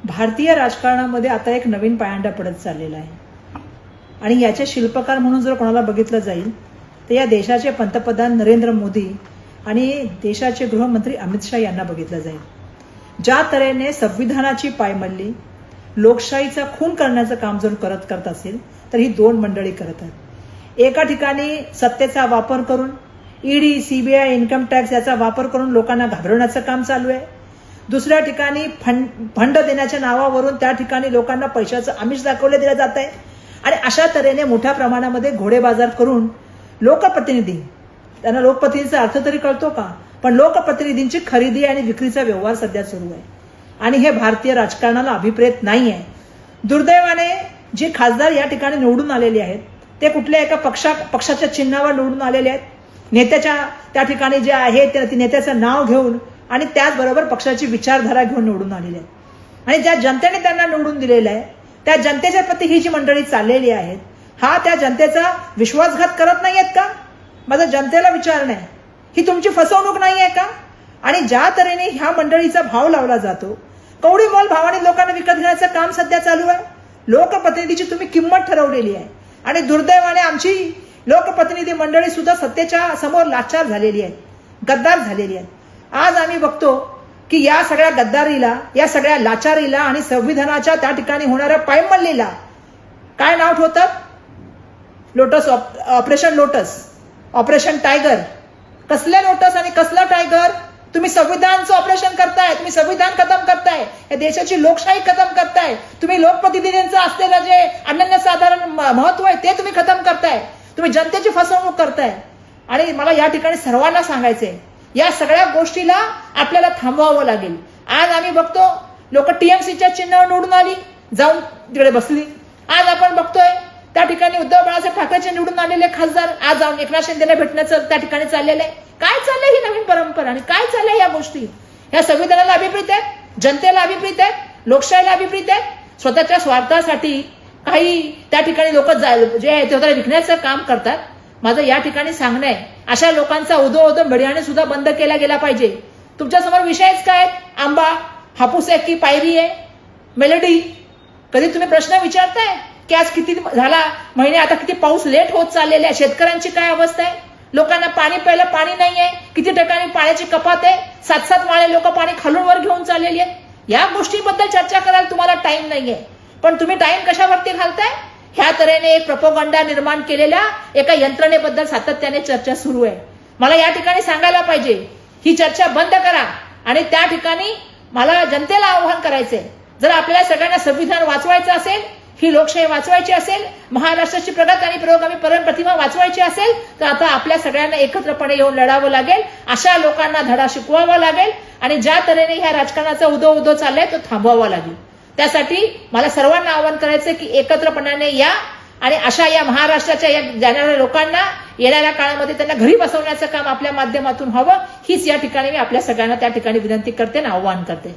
भारतीय राजकारणामध्ये आता एक नवीन पायंडा पडत चाललेला आहे आणि याचे शिल्पकार म्हणून जर कोणाला बघितलं जाईल तर या देशाचे पंतप्रधान नरेंद्र मोदी आणि देशाचे गृहमंत्री अमित शाह यांना बघितलं जाईल. ज्या तऱ्हेने संविधानाची पायमल्ली, लोकशाहीचा खून करण्याचं काम जर करत असेल तर ही दोन मंडळी करत आहेत. एका ठिकाणी सत्तेचा वापर करून ईडी, सीबीआय, इन्कम टॅक्स याचा वापर करून लोकांना घाबरवण्याचं काम चालू आहे. दुसऱ्या ठिकाणी फंड देण्याच्या नावावरून त्या ठिकाणी लोकांना पैशाचं आमिष दाखवले दिलं जात आहे आणि अशा तऱ्हेने मोठ्या प्रमाणामध्ये घोडेबाजार करून लोकप्रतिनिधी, त्यांना लोकप्रतिनिधीचा अर्थ तरी कळतो का, पण लोकप्रतिनिधींची खरेदी आणि विक्रीचा व्यवहार सध्या सुरू आहे आणि हे भारतीय राजकारणाला अभिप्रेत नाही आहे. दुर्दैवाने जे खासदार या ठिकाणी निवडून आलेले आहेत ते कुठल्या एका पक्षाच्या चिन्हावर निवडून आलेले आहेत. नेत्याच्या त्या ठिकाणी जे आहे ते नेत्याचं नाव घेऊन आणि त्याचबरोबर पक्षाची विचारधारा घेऊन निवडून आलेले आहेत आणि ज्या जनतेने त्यांना निवडून दिलेलं आहे त्या जनतेच्या प्रती ही जी मंडळी चाललेली आहेत, हा त्या जनतेचा विश्वासघात करत नाहीयेत का? माझं जनतेला विचारणं आहे, ही तुमची फसवणूक नाही आहे का? आणि ज्या तऱ्हेने ह्या मंडळीचा भाव लावला जातो, कवडी मोल भावाने लोकांना विकत घेण्याचं काम सध्या चालू आहे. लोकप्रतिनिधीची तुम्ही किंमत ठरवलेली आहे आणि दुर्दैवाने आमची लोकप्रतिनिधी मंडळी सुद्धा सत्तेच्या समोर लाचार झालेली आहे, गद्दार झालेली आहे. आज आम्ही बघतो की या सगळ्या गद्दारीला, या सगळ्या लाचारीला आणि संविधानाच्या त्या ठिकाणी होणाऱ्या पायमल्लीला काय नाव ठेवतात? Lotus, operation lotus, operation tiger. कसले लोटस आणि कसला टायगर? तुम्ही संविधानचं ऑपरेशन करताय, तुम्ही संविधान खतम करताय, या देशाची लोकशाही खतम करताय, तुम्ही लोकप्रतिनिधींचं असलेलं जे अनन्यसाधारण महत्व आहे ते तुम्ही खतम करताय, तुम्ही जनतेची फसवणूक करताय. आणि मला या ठिकाणी सर्वांना सांगायचंय, या सगळ्या गोष्टीला आपल्याला थांबवावं लागेल. आज आम्ही बघतो लोक टीएमसीच्या चिन्हावर निवडून आली, जाऊन तिकडे बसली. आज आपण बघतोय त्या ठिकाणी उद्धव बाळासाहेब ठाकरेचे निवडून आलेले खासदार आज जाऊन एकनाथ शिंदेला भेटण्याचं त्या ठिकाणी चाललेलं आहे. काय चाललंय ही नवीन परंपरा आणि काय चाललंय या गोष्टी? ह्या संविधानाला अभिप्रेत आहेत, जनतेला अभिप्रेत आहेत, लोकशाहीला अभिप्रेत आहेत. स्वतःच्या स्वार्थासाठी काही त्या ठिकाणी लोक जे आहे ते विकण्याचं काम करतात. माझं या ठिकाणी सांगणं आहे, अशा लोकांचा उदो मीडियाने सुद्धा बंद केला गेला पाहिजे. तुमच्यासमोर विषयच काय? आंबा, हापूस आहे की पायरी आहे, मेलडी? कधी तुम्ही प्रश्न विचारताय की आज किती झाला महिने, आता किती पाऊस लेट होत चाललेला आहे, शेतकऱ्यांची काय अवस्था आहे, लोकांना पाणी प्यायला पाणी नाहीये, किती ठिकाणी पाण्याची कपात आहे, 7-7 माळे लोक पाणी खालून वर घेऊन चाललेली आहेत. या गोष्टीबद्दल चर्चा करायला तुम्हाला टाइम नाहीये, पण तुम्ही टाइम कशावरती घालताय? ह्या तऱ्हेने एक प्रोपोगंडा निर्माण केलेल्या एका यंत्रणेबद्दल सातत्याने चर्चा सुरू आहे. मला या ठिकाणी सांगायला पाहिजे, ही चर्चा बंद करा. आणि त्या ठिकाणी मला जनतेला आवाहन करायचंय, जर आपल्याला सगळ्यांना संविधान वाचवायचं असेल, ही लोकशाही वाचवायची असेल, महाराष्ट्राची प्रगत आणि पुरोगामी प्रतिमा वाचवायची असेल, तर आता आपल्या सगळ्यांना एकत्रपणे येऊन लढावं लागेल. अशा लोकांना धडा शिकवावा लागेल आणि ज्या तऱ्हेने ह्या राजकारणाचा उदो चाललाय तो थांबवावा लागेल. त्यासाठी मला सर्वांना आवाहन करायचं की एकत्रपणाने या आणि अशा या महाराष्ट्राच्या या जाणाऱ्या लोकांना येणाऱ्या काळामध्ये त्यांना घरी बसवण्याचं काम आपल्या माध्यमातून व्हावं, हीच या ठिकाणी मी आपल्या सगळ्यांना त्या ठिकाणी विनंती करते आणि आवाहन करते.